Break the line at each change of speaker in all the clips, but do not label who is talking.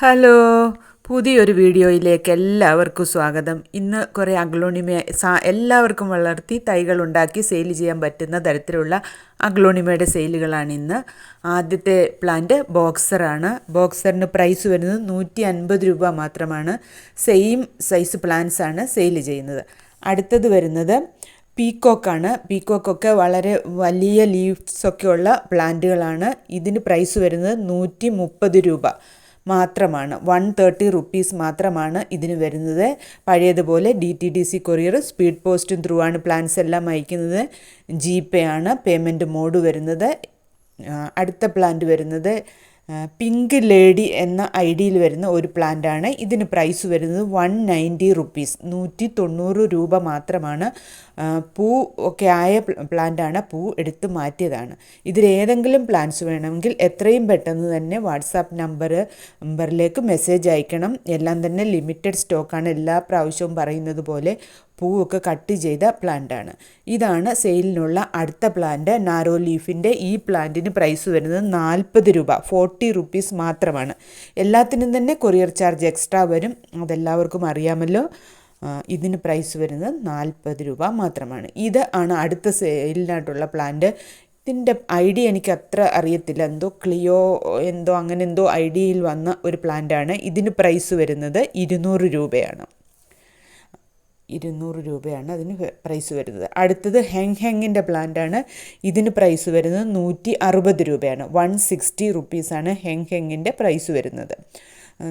Hello, പുതിയൊരു വീഡിയോയിലേക്ക് എല്ലാവർക്കും സ്വാഗതം. ഇന്ന് കുറേ അഗ്ലോണിമ എല്ലാവർക്കും വളർത്തി തൈകളുണ്ടാക്കി സെയിൽ ചെയ്യാൻ പറ്റുന്ന തരത്തിലുള്ള അഗ്ലോണിമയുടെ സെയിലുകളാണ് ഇന്ന്. ആദ്യത്തെ പ്ലാന്റ് ബോക്സറാണ്. ബോക്സറിന് പ്രൈസ് വരുന്നത് 150 രൂപ മാത്രമാണ്. സെയിം സൈസ് പ്ലാന്റ്സ് ആണ് സെയിൽ ചെയ്യുന്നത്. അടുത്തത് വരുന്നത് പീക്കോക്കാണ്. പീക്കോക്കൊക്കെ വളരെ വലിയ ലീവ്സൊക്കെ ഉള്ള പ്ലാന്റുകളാണ്. ഇതിന് പ്രൈസ് വരുന്നത് 130 രൂപ മാത്രമാണ്. 130 റുപ്പീസ് മാത്രമാണ് ഇതിന് വരുന്നത്. പഴയതുപോലെ DTDC കൊറിയർ, സ്പീഡ് പോസ്റ്റും ത്രൂ ആണ് പ്ലാൻസ് എല്ലാം അയക്കുന്നത്. GPay ആണ് പേയ്മെൻറ്റ് മോഡ് വരുന്നത്. അടുത്ത പ്ലാന്റ് വരുന്നത് പിങ്ക് ലേഡി എന്ന ഐഡിയിൽ വരുന്ന ഒരു പ്ലാന്റാണ്. ഇതിന് പ്രൈസ് വരുന്നത് 190 റുപ്പീസ്, 190 രൂപ മാത്രമാണ്. പൂ ഒക്കെ ആയ പ്ലാന്റാണ്, പൂ എടുത്ത് മാറ്റിയതാണ്. ഇതിലേതെങ്കിലും പ്ലാന്റ്സ് വേണമെങ്കിൽ എത്രയും പെട്ടെന്ന് തന്നെ വാട്സാപ്പ് നമ്പറിലേക്ക് മെസ്സേജ് അയക്കണം. എല്ലാം തന്നെ ലിമിറ്റഡ് സ്റ്റോക്കാണ്. എല്ലാ പ്രാവശ്യവും പറയുന്നത് പോലെ പൂവൊക്കെ കട്ട് ചെയ്ത പ്ലാന്റാണ്. ഇതാണ് സെയിലിനുള്ള അടുത്ത പ്ലാന്റ്. നാരോ ലീഫിൻ്റെ ഈ പ്ലാന്റിന് പ്രൈസ് വരുന്നത് 40 രൂപ, 40 റുപ്പീസ് മാത്രമാണ്. എല്ലാത്തിനും തന്നെ കൊറിയർ ചാർജ് എക്സ്ട്രാ വരും, അതെല്ലാവർക്കും അറിയാമല്ലോ. ഇതിന് പ്രൈസ് വരുന്നത് 40 രൂപ മാത്രമാണ്. ഇത് ആണ് അടുത്ത സെയിലിനായിട്ടുള്ള പ്ലാന്റ്. ഇതിൻ്റെ ഐഡിയ എനിക്ക് അത്ര അറിയത്തില്ല, എന്തോ ക്ലിയോ എന്തോ അങ്ങനെ എന്തോ ഐഡിയയിൽ വന്ന ഒരു പ്ലാന്റാണ്. ഇതിന് പ്രൈസ് വരുന്നത് 200 രൂപയാണ്. 200 രൂപയാണ് അതിന് പ്രൈസ് വരുന്നത്. അടുത്തത് ഹെങ്ങിൻ്റെ പ്ലാന്റാണ്. ഇതിന് പ്രൈസ് വരുന്നത് 160 രൂപയാണ്. 160 റുപ്പീസാണ് ഹെങ്ങിൻ്റെ പ്രൈസ് വരുന്നത്.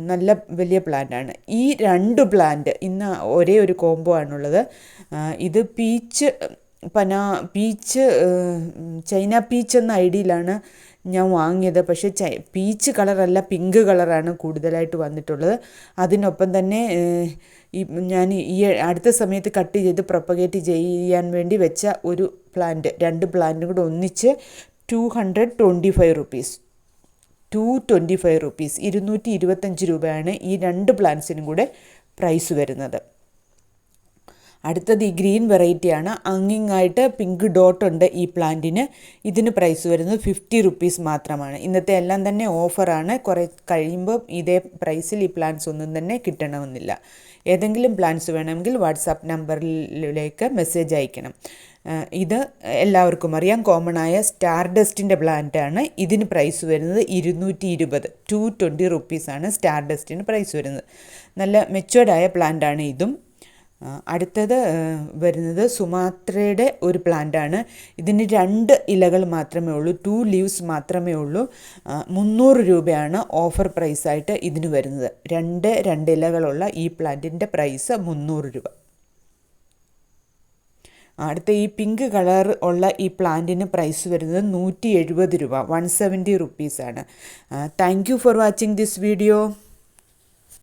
നല്ല വലിയ പ്ലാന്റാണ്. ഈ രണ്ട് പ്ലാന്റ് ഇന്ന് ഒരേ ഒരു കോംബോ ആണുള്ളത്. ഇത് പീച്ച് ചൈന പീച്ച് എന്ന ഐഡിയയിലാണ് ഞാൻ വാങ്ങിയത്. പക്ഷേ പീച്ച് കളറല്ല, പിങ്ക് കളറാണ് കൂടുതലായിട്ട് വന്നിട്ടുള്ളത്. അതിനൊപ്പം തന്നെ ഞാൻ ഈ അടുത്ത സമയത്ത് കട്ട് ചെയ്ത് പ്രൊപ്പഗേറ്റ് ചെയ്യാൻ വേണ്ടി വെച്ച ഒരു പ്ലാന്റ്, രണ്ട് പ്ലാന്റും കൂടെ ഒന്നിച്ച് 225 റുപ്പീസ്, 225 റുപ്പീസ്, 225 രൂപയാണ് ഈ രണ്ട് പ്ലാന്റ്സിനും കൂടെ പ്രൈസ് വരുന്നത്. അടുത്തത് ഈ ഗ്രീൻ വെറൈറ്റിയാണ്. ആയിട്ട് പിങ്ക് ഡോട്ട് ഉണ്ട് ഈ പ്ലാന്റിന്. ഇതിന് പ്രൈസ് വരുന്നത് 50 റുപ്പീസ് മാത്രമാണ്. ഇന്നത്തെ എല്ലാം തന്നെ ഓഫറാണ്. കുറേ കഴിയുമ്പോൾ ഇതേ പ്രൈസിൽ ഈ പ്ലാന്റ്സ് ഒന്നും തന്നെ കിട്ടണമെന്നില്ല. ഏതെങ്കിലും പ്ലാന്റ്സ് വേണമെങ്കിൽ വാട്സാപ്പ് നമ്പറിലേക്ക് മെസ്സേജ് അയക്കണം. ഇത് എല്ലാവർക്കും അറിയാം, കോമൺ ആയ സ്റ്റാർ ഡസ്റ്റിൻ്റെ പ്ലാന്റാണ്. ഇതിന് പ്രൈസ് വരുന്നത് 220, 220 റുപ്പീസാണ് സ്റ്റാർ ഡസ്റ്റിന് പ്രൈസ് വരുന്നത്. നല്ല മെച്ചുവേർഡായ പ്ലാന്റാണ് ഇതും. അടുത്തത് വരുന്നത് സുമാത്രയുടെ ഒരു പ്ലാന്റാണ്. ഇതിന് 2 ഇലകൾ മാത്രമേ ഉള്ളൂ, 2 ലീവ്സ് മാത്രമേ ഉള്ളൂ. 300 രൂപയാണ് ഓഫർ പ്രൈസായിട്ട് ഇതിന് വരുന്നത്. 2 ഇലകളുള്ള ഈ പ്ലാന്റിൻ്റെ പ്രൈസ് 300 രൂപ. അടുത്ത ഈ പിങ്ക് കളർ ഉള്ള ഈ പ്ലാന്റിന് പ്രൈസ് വരുന്നത് 170 രൂപ, 170 റുപ്പീസാണ്. Thank you for watching this video.